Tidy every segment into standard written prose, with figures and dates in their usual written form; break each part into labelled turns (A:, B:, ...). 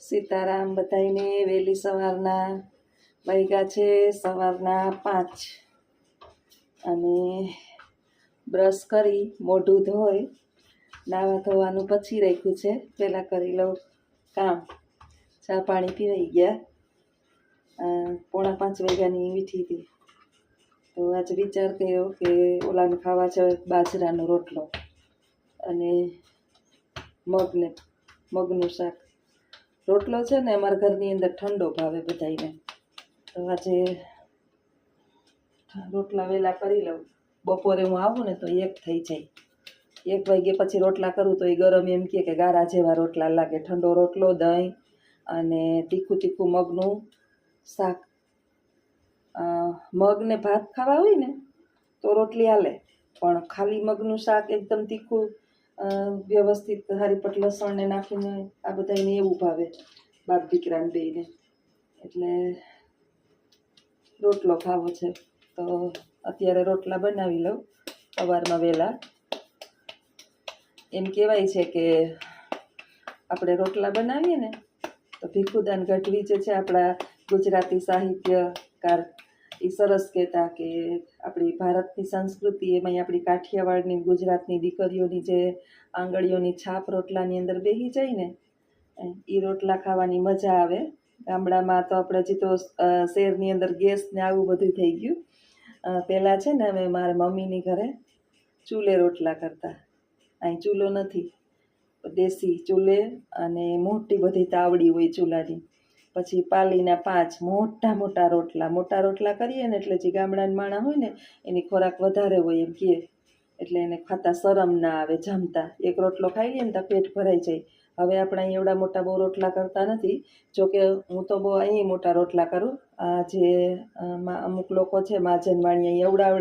A: સીતારામ બધાઈને વહેલી સવારના વાગ્યા છે સવારના 5 અને બ્રશ કરી મોઢું ધોઈ નાવા ધોવાનું પછી રાખ્યું છે. પહેલાં કરી લઉં કામ. ચા પાણી પીવાઈ ગયા. 4:45 વાગ્યાની મીઠી હતી તો આજે વિચાર કર્યો કે ઓલાને ખાવા છે બાજરાનો રોટલો અને મગનું શાક. રોટલો છે ને અમારા ઘરની અંદર ઠંડો ભાવે બધાને, તો આજે રોટલા વહેલા કરી લઉં. બપોરે હું આવું ને તો 1 થઈ જાય. 1 વાગ્યે પછી રોટલા કરું તો એ ગરમ એમ કહે કે ગારા જેવા રોટલા લાગે. ઠંડો રોટલો, દહીં અને તીખું તીખું મગનું શાક. મગને ભાત ખાવા હોય ને તો રોટલી હાલે, પણ ખાલી મગનું શાક એકદમ તીખું વ્યવસ્થિત હારીપટ લસણને નાખીને આ બધાને એવું ભાવે, બાપ દીકરાને બેયને. એટલે રોટલો ખાવો છે તો અત્યારે રોટલા બનાવી લઉં સવારમાં વહેલા. એમ કહેવાય છે કે આપણે રોટલા બનાવીએ ને તો ભીખુદાન ગઢવી જે છે આપણા ગુજરાતી સાહિત્યકાર, એ સરસ કહેતા કે આપણી ભારતની સંસ્કૃતિ એમાંય આપણી કાઠિયાવાડની ગુજરાતની દીકરીઓની જે આંગળીઓની છાપ રોટલાની અંદર બેસી જાય ને, એ રોટલા ખાવાની મજા આવે. ગામડામાં તો આપણે હજી તો શહેરની અંદર ગેસ ને આવું બધું થઈ ગયું. પહેલાં છે ને અમે મારા મમ્મીની ઘરે ચૂલે રોટલા કરતા. અહીં ચૂલો નથી, દેશી ચૂલે અને મોટી બધી તાવડી હોય ચૂલાની. પછી પાલીના 5 મોટા રોટલા કરીએ ને એટલે જે ગામડાના માણા હોય ને એની ખોરાક વધારે હોય એમ કહે, એટલે એને ખાતા શરમ ના આવે જમતા. એક રોટલો ખાઈ લઈએ ને તો પેટ ભરાઈ જાય. હવે આપણે અહીં એવડા મોટા બહુ રોટલા કરતા નથી. જોકે હું તો બહુ અહીં મોટા રોટલા કરું. આ જે અમુક લોકો છે માજનવાણી એવડા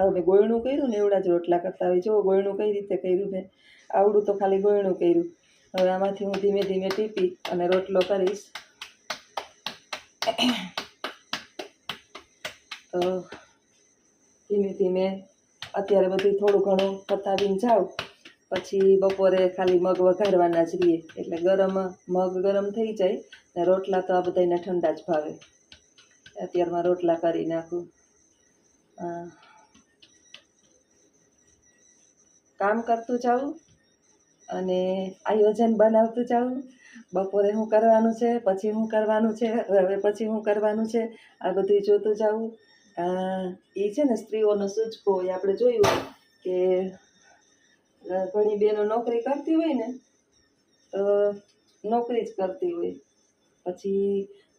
A: હવે ગોયણું કર્યું ને એવડા જ રોટલા કરતા હોય. જો ગોયણું કઈ રીતે કર્યું મેં, આવડું તો ખાલી ગોયણું કર્યું. હવે આમાંથી હું ધીમે ધીમે ટીપી અને રોટલો કરીશ. તો ધીમે ધીમે અત્યારે બધું થોડું ઘણું પતાવીને જાઉં, પછી બપોરે ખાલી મગ વઘારવાના જ રહીએ. એટલે મગ ગરમ થઈ જાય ને રોટલા તો આ બધાને ઠંડા જ ભાવે. અત્યારમાં રોટલા કરી નાખું. કામ કરતું જાઉં અને આયોજન બનાવતું જાઉં. બપોરે શું કરવાનું છે, પછી શું કરવાનું છે, હવે પછી શું કરવાનું છે, આ બધું જોતું જાઉં. એ છે ને સ્ત્રીઓનો સૂચકો હોય. આપણે જોયું કે ઘણી બહેનો નોકરી કરતી હોય ને તો નોકરી જ કરતી હોય, પછી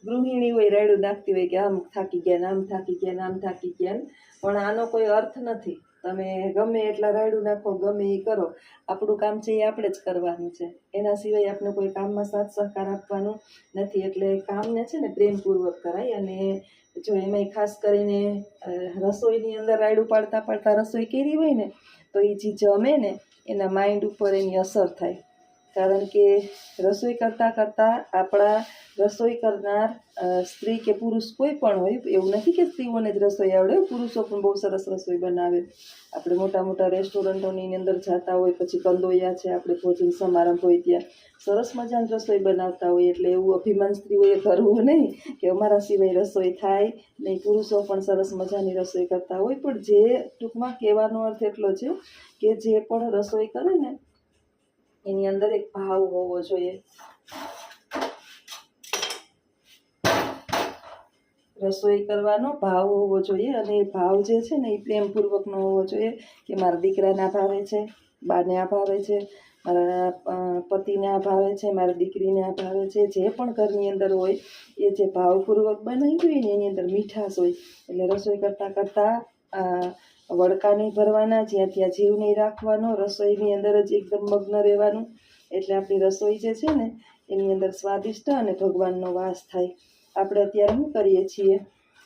A: ગૃહિણી હોય રાયડું નાખતી હોય કે આમ થાકી ગયા ને આમ થાકી ગયા ને આમ થાકી ગયા. પણ આનો કોઈ અર્થ નથી. તમે ગમે એટલા રાયડું નાખો, ગમે એ કરો, આપણું કામ છે એ આપણે જ કરવાનું છે. એના સિવાય આપણે કોઈ કામમાં સાથ સહકાર આપવાનું નથી. એટલે કામને છે ને પ્રેમપૂર્વક કરાય. અને જો એમાંય ખાસ કરીને રસોઈની અંદર રાયડું પાડતા પાડતા રસોઈ કરી હોય ને તો એ જે જમે ને એના માઇન્ડ ઉપર એની અસર થાય. કારણ કે રસોઈ કરતાં કરતાં આપણા રસોઈ કરનાર સ્ત્રી કે પુરુષ કોઈ પણ હોય, એવું નથી કે સ્ત્રીઓને જ રસોઈ આવડે, પુરુષો પણ બહુ સરસ રસોઈ બનાવે. આપણે મોટા મોટા રેસ્ટોરન્ટોની અંદર જતા હોય, પછી કંદોયા છે, આપણે ભોજન સમારંભ હોય ત્યાં સરસ મજાની રસોઈ બનાવતા હોય. એટલે એવું અભિમાન સ્ત્રીઓએ કરવું નહીં કે અમારા સિવાય રસોઈ થાય નહીં. પુરુષો પણ સરસ મજાની રસોઈ કરતા હોય. પણ જે ટૂંકમાં કહેવાનો અર્થ એટલો છે કે જે પણ રસોઈ કરે ને એની અંદર એક ભાવ હોવો જોઈએ. રસોઈ કરવાનો ભાવ હોવો જોઈએ. અને એ ભાવ જે છે ને એ પ્રેમપૂર્વકનો હોવો જોઈએ કે મારા દીકરાને આ ભાવે છે, બાને આ ભાવે છે, મારા પતિને આ ભાવે છે, મારી દીકરીને આ ભાવે છે. જે પણ ઘરની અંદર હોય એ જે ભાવપૂર્વક બનાવી હોય ને એની અંદર મીઠાશ હોય. એટલે રસોઈ કરતાં કરતાં વડકા નહીં ભરવાના, જ્યાં ત્યાં જીવ નહીં રાખવાનો, રસોઈની અંદર જ એકદમ મગ્ન રહેવાનું. એટલે આપણી રસોઈ જે છે ને એની અંદર સ્વાદિષ્ટ અને ભગવાનનો વાસ થાય. આપણે અત્યારે શું કરીએ છીએ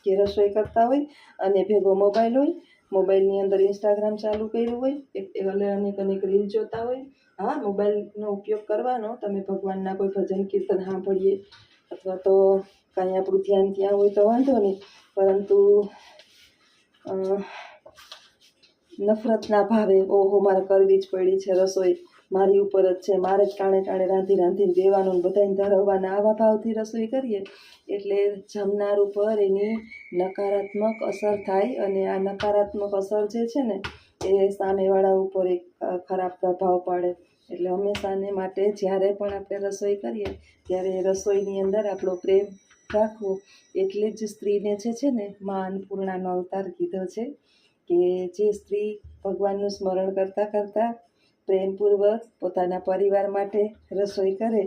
A: કે રસોઈ કરતા હોય અને ભેગો મોબાઈલ હોય, મોબાઈલની અંદર ઇન્સ્ટાગ્રામ ચાલુ કર્યું હોય, અનેક રીલ જોતા હોય. હા, મોબાઈલનો ઉપયોગ કરવાનો. તમે ભગવાનના કોઈ ભજન કીર્તન સાંભળીએ અથવા તો કાંઈ આપણું ધ્યાન ત્યાં હોય તો વાંધો નહીં, પરંતુ નફરતના ભાવે ઓહો મારે કરવી જ પડી છે રસોઈ, મારી ઉપર જ છે, મારે જ ટાણે ટાણે રાંધીને દેવાનું ને બધાને ધરાવવાના આવા ભાવથી રસોઈ કરીએ એટલે જમનાર ઉપર એની નકારાત્મક અસર થાય અને આ નકારાત્મક અસર જે છે ને એ સામેવાળા ઉપર એક ખરાબ પ્રભાવ પાડે. એટલે હંમેશાને માટે જ્યારે પણ આપણે રસોઈ કરીએ ત્યારે રસોઈની અંદર આપણો પ્રેમ રાખવો. એટલે જ સ્ત્રીને જે છે ને મા અન્નપૂર્ણાનો અવતાર કીધો છે કે જે સ્ત્રી ભગવાનનું સ્મરણ કરતાં કરતાં પ્રેમપૂર્વક પોતાના પરિવાર માટે રસોઈ કરે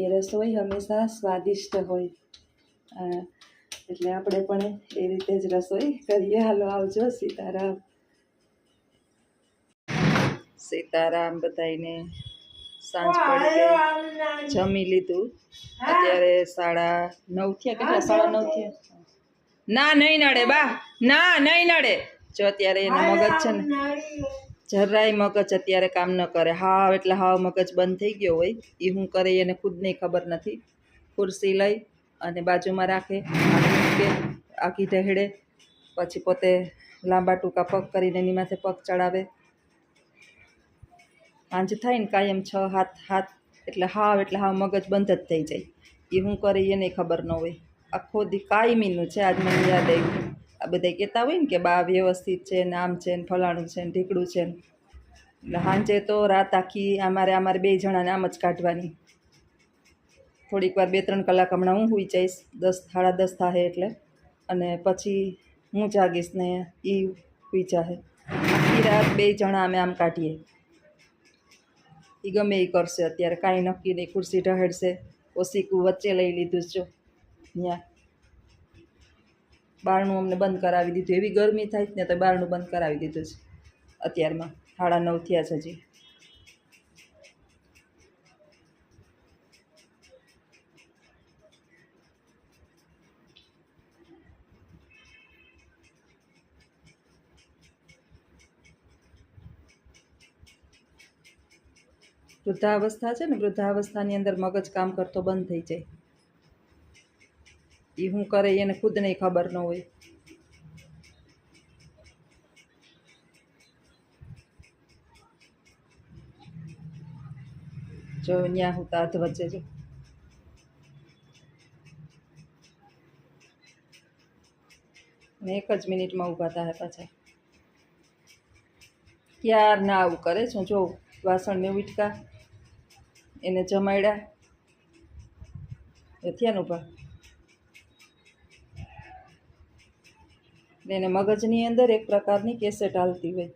A: એ રસોઈ હંમેશા સ્વાદિષ્ટ હોય. એટલે આપણે પણ એ રીતે જ રસોઈ કરીએ. હાલો આવજો. સીતારામ. સીતારામ. બધાઈને સાંજ પડી ગઈ, જમી લીધું. અત્યારે 9:30 થયા. કેટલા 9:30 થયા? ના નહીં નડે બા, ના નહીં નડે. જો અત્યારે એને મગજ છે ને જરાય મગજ અત્યારે કામ ન કરે. હાવ એટલે હાવ મગજ બંધ થઈ ગયો હોય. એ શું કરે એને ખુદને ખબર નથી. ખુરશી લઈ અને બાજુમાં રાખે, આખી ઢહેડે, પછી પોતે લાંબા ટૂંકા પગ કરીને એની માથે પગ ચડાવે. સાંજ થાય ને કાયમ 6-7 હાથ એટલે હાવ મગજ બંધ જ થઈ જાય. એ શું કરે એને ખબર ન હોય. આખો દી કાયમીનું છે. આજ મને યાદ આવ્યું. આ બધા કહેતા હોય ને કે બા વ્યવસ્થિત છે ને આમ છે ને ફલાણું છે ને ઢીકડું છે ને, એટલે સાંજે તો રાત આખી અમારે 2 જણાને આમ જ કાઢવાની. થોડીક વાર 2-3 કલાક હમણાં હું સૂઈ જઈશ, 10-10:30 થાય એટલે, અને પછી હું જાગીશ ને એ સૂઈ જાહે. આખી રાત 2 જણા અમે આમ કાઢીએ. એ ગમે એ કરશે. અત્યારે કાંઈ નક્કી નહીં. ખુરશી ઢહેડશે, ઓસીકું વચ્ચે લઈ લીધું છે. જો ત્યાં બારણું અમને બંધ કરાવી દીધું. એવી ગરમી થાય ને તો બારણું બંધ કરાવી દીધું છે. અત્યારમાં 9:30 થયા છે હજી. વૃદ્ધાવસ્થા છે ને, વૃદ્ધાવસ્થાની અંદર મગજ કામ કરતો બંધ થઈ જાય. એ શું કરે એને ખુદને ખબર ન હોય. જો ત્યાં હું તાત વચ્ચે જો ને 1 જ મિનિટમાં ઊભા થાય પાછા. ક્યાર ના આવું કરે છે. જો વાસણને ઉટકા એને જમાડ્યા એ થયા ને ઊભા. એને મગજની અંદર એક પ્રકારની કેસેટ હાલતી હોય.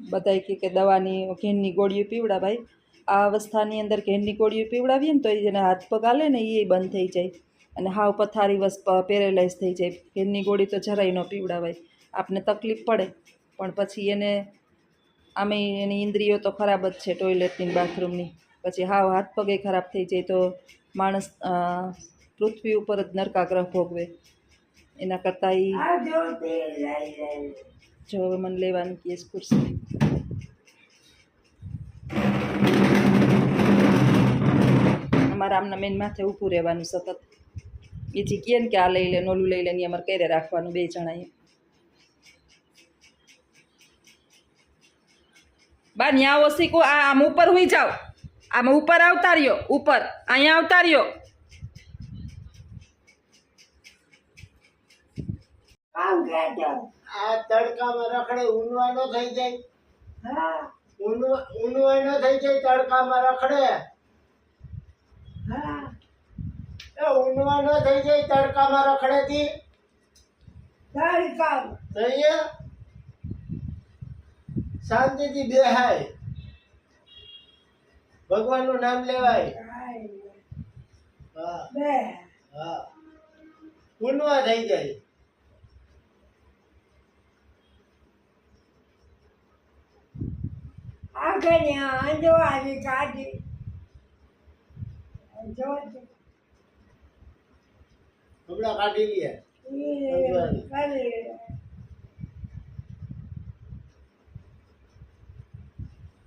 A: બધાય કે દવાની ઘેનની ગોળીઓ પીવડાવાય. આ અવસ્થાની અંદર ઘેનની ગોળીઓ પીવડાવીએ ને તો એને હાથ પગ હાલે ને એ બંધ થઈ જાય અને હાવ પથારી પેરેલાઇઝ થઈ જાય. ઘેનની ગોળી તો જરાય ન પીવડાવાય. આપને તકલીફ પડે પણ પછી એને આમે એની ઇન્દ્રિયો તો ખરાબ જ છે, ટોયલેટની બાથરૂમની. પછી હાવ હાથ પગે ખરાબ થઈ જાય તો માણસ પૃથ્વી ઉપર જ નરકાગ્રહ ભોગવે. એના કરતાં જો હવે મને લેવાની કેસ ખુરશી. અમારા આમના મેન માથે ઊભું રહેવાનું સતત. એ જે કહે ને કે આ લઈ લે નોલું લઈ લે ને અમારે કરે રાખવાનું 2 જણાએ. બા ન્યા ઓસીકો આમ ઉપર હોઈ જાઓ, આમ ઉપર આવતા રહ્યો, ઉપર અહીંયા આવતા રહ્યો.
B: આ તડકામાં રખડે ઊનવા નો થઈ જાય. હા ઊનવા નો થઈ જાય. તડકામાં રખડે. હા એ ઊનવા નો થઈ જાય. તડકામાં રખડે થી તડકા થઈ શાંતિથી બેહાય. ભગવાનનું નામ લેવાય. હા હા ઊનવા થઈ જાય. જો આવી કાઢી જો હમણાં કાઢી લે.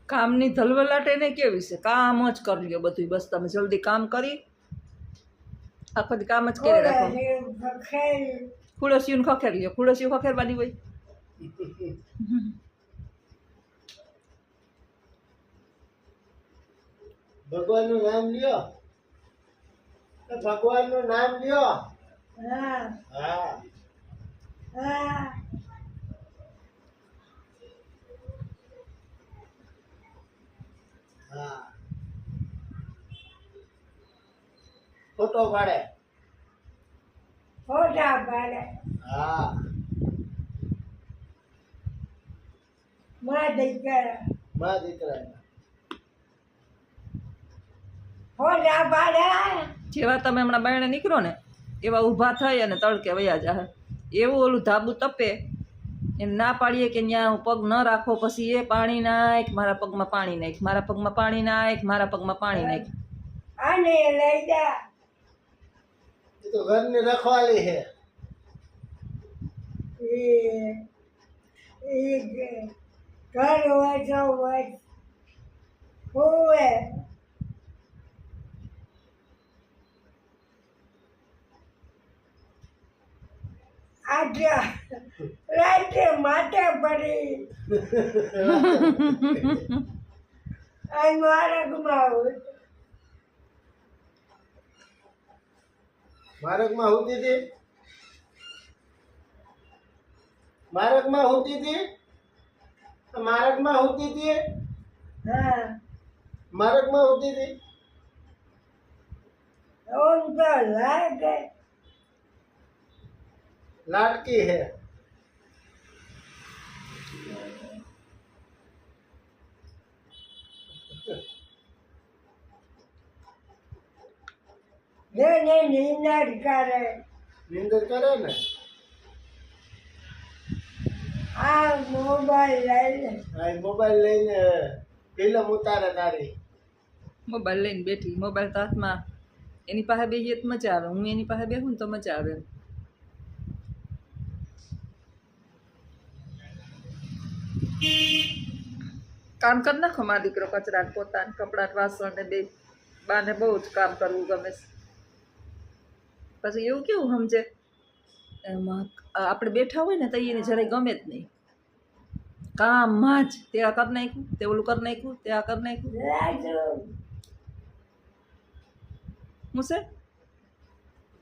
A: કામની ધલવલાટ એને કેવી છે? કામ જ કરી લ્યો બધું. બસ તમે જલ્દી કામ કરી આખો દી કામ જ કરી રાખો. ખુલસીયું ખખેર લ્યો. ખુલસીયું ખખેરવાની હોય.
B: ભગવાનનું નામ લ્યો. ભગવાનનું નામ લ્યો.
C: હા
B: હા
C: હા
B: હા. ફોટો પાડે.
C: ફોટા પાડે
B: હા
C: માં દીકરા
B: મા દીકરા.
C: ફોટા પાડે
A: જેવા તમે હમણાં બાયણે નીકળો ને એવા ઊભા થઈ અને તડકે વયા જાહે. એવું ઓલું ધાબુ તપે એને ના પાડીએ કે ત્યાં પગ ન રાખો, પછી એ પાણી નાખ, મારા પગમાં પાણી નાખ, મારા પગમાં પાણી નાખ, મારા પગમાં પાણી નાખ.
C: આને લઈ જા
B: એ તો ઘરની રખવાલી છે.
C: એ ઘર વાંચો વાંચ હોવે આટલા રાતે માથે પડી આ માર્ગમાં
B: માર્ગમાં હોતી હતી. માર્ગમાં હોતી હતી. માર્ગમાં હોતી હતી.
C: હા
B: માર્ગમાં હોતી હતી.
C: ઓમ તો લાગે
B: લાડકી है.
C: જેને નિંદર કરે
B: નિંદર કરે ને.
C: આ મોબાઈલ લઈને
B: આ મોબાઈલ લઈને ફિલ્મ ઉતારે તારી.
A: મોબાઈલ લઈને બેઠી, મોબાઈલ તો હાથમાં, એની પાસે બેસીએ તો મજા આવે, હું એની પાસે બેસું ને તો મજા આવે. કામ કરી નાખો મારો દીકરો, કચરા ને પોતા ને કપડાં ને વાસણ ને બે. બાને બહુ જ કામ કરવું ગમે છે. પછી એવું કેવું સમજે, એમાં આપણે બેઠા હોય ને તો એને જરાય ગમે જ નહીં. કામમાં જ તે આ કરી નાખ્યું, તે ઓલું કરી નાખ્યું, તે આ કરી નાખ્યું.
C: રાજુ
A: હું છે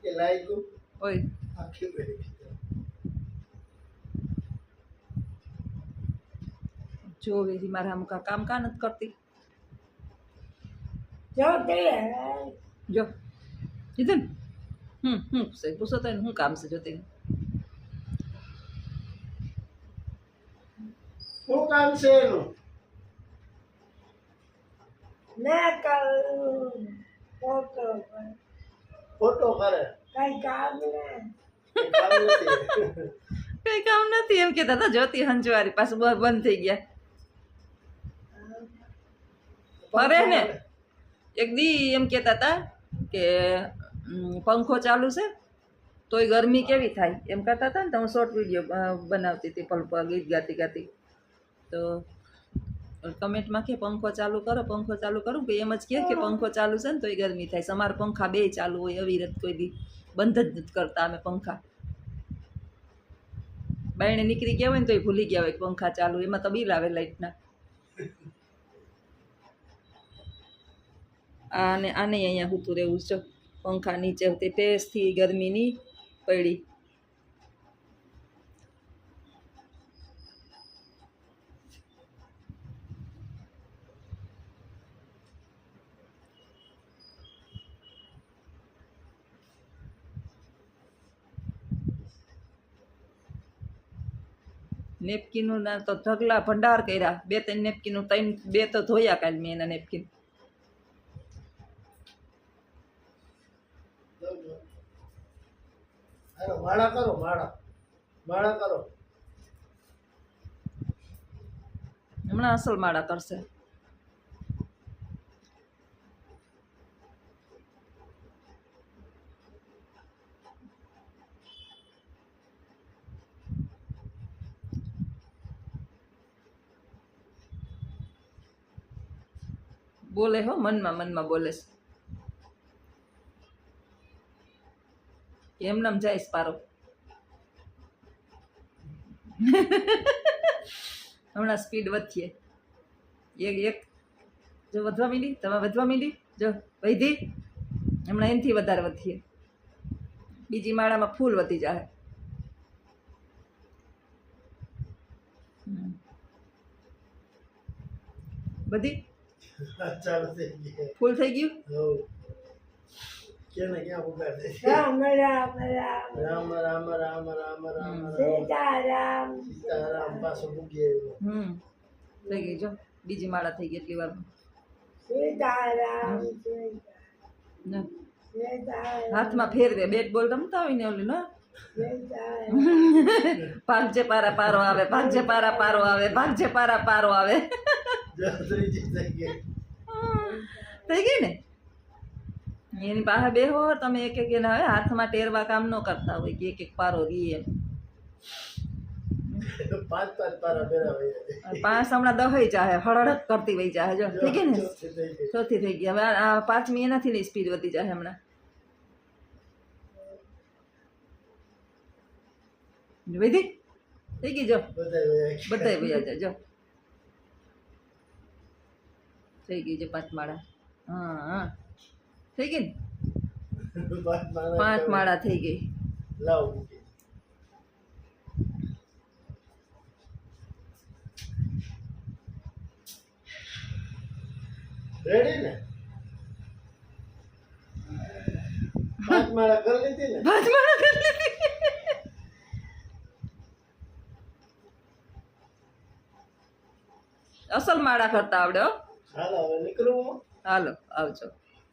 B: કે લાગ્યું
A: ઓય
B: આખી બેઠી.
A: જોવે મારા આમ કામ કા નથી કરતી.
C: જોતી
A: જો કીધું ને, હું છે પૂછો તો એને શું કામ છે જોતી.
B: શું કામ છે એનું?
C: મેં કહ્યું ફોટો પર
B: ફોટો કરે.
C: કઈ કામ ને
B: કામ નથી.
A: કઈ કામ નથી એમ કહેતા હતા. જોતી હંજવારી પાછું બંધ થઈ ગયા. ફરે ને એક દી એમ કહેતા હતા કે પંખો ચાલુ છે તોય ગરમી કેવી થાય એમ કરતા હતા ને. તો હું શોર્ટ વિડીયો બનાવતી હતી પલ ગીત ગાતી ગાતી. તો કમેન્ટમાં કે પંખો ચાલુ કરો, પંખો ચાલુ કરું, કે એમ જ કહે કે પંખો ચાલુ છે ને તોય ગરમી થાય. અમારા પંખા બે ચાલુ હોય અવિરત, કોઈ દી બંધ જ નથી કરતા અમે પંખા. બાયણે નીકળી ગયા હોય ને તોય ભૂલી ગયા હોય કે પંખા ચાલુ. એમાં તો બિલ આવે લાઇટના. આને આને અહીંયા સૂતું રહેવું છે પંખા નીચે. તે ટેસથી ગરમીની પડી. નેપકીનું ના તો ઢગલા ભંડાર કર્યા. 2-3 નેપકીનું, 2 તો ધોયા કાલ મેં એના નેપકીન.
B: હાલો માળા કરો. માળા કરો.
A: હમણાં અસલ માળા કરશે. બોલે હો, મનમાં બોલે છે. એમ નામ જાય પારો. હમણાં સ્પીડ વધીએ. એક જો વધવા માંડી, તમે વધવા માંડી, જો વધી, હમણાં એનાથી વધારે વધીએ. બીજી માળામાં ફૂલ વધી જાય. બધી
B: ચાલુ થઈ ગઈ.
A: ફૂલ થઈ ગયું.
B: હઉ. ક્યાં ને ક્યાં ઉગાડે છે.
C: રામ રામ રામ
B: રામ રામ રામ રામ રામ રામ
C: સીતારામ
B: સીતારામ પાછું મૂકી આવ્યો.
A: થઈ ગઈ જો, બીજી માળા થઈ ગઈ એટલી વાર.
C: સીતારામ
A: ને
C: સીતારામ
A: હાથમાં ફેરવે, બેટ બોલ રમતા હોય ને ઓલી ને,
C: સીતારામ
A: ભાગજે પારા પારો આવે, ભાગજે પારા પારો આવે, ભાગજે પારા પારો આવે.
B: ત્રીજી થઈ ગઈ.
A: થઈ ગઈ ને. એની પાસે બેહો તમે, એક એક એના હવે હાથમાં ટેરવા કામ ન કરતા હોય કે એક એક પારો રી એમ.
B: પાંચ પાંચ પારા ભેરા હોય.
A: 5 હમણાં દહાઈ જાહે, હળહળ કરતી વહી જાહે. જો થઈ ગઈ ને,
B: ચોથી થઈ ગઈ.
A: ચોથી થઈ ગઈ. હવે આ 5મી એનાથી ની સ્પીડ વધી જાય હમણાં. વધી થઈ ગઈ જો,
B: બધાય વયા ગયા.
A: બધાય વયા જાય જો. થઈ ગઈ જો 5 માળા. હા થઈ ગઈ ને,
B: પાંચ માળા
A: 5 માળા થઈ ગઈ.
B: લાવ મૂકી. રેડી ને? પાંચ માળા કરી લીધી ને?
A: 5 માળા કરી લીધી. અસલ માળા કરતા આવડે હો.
B: હાલો હવે નીકળું હું.
A: હાલો આવજો.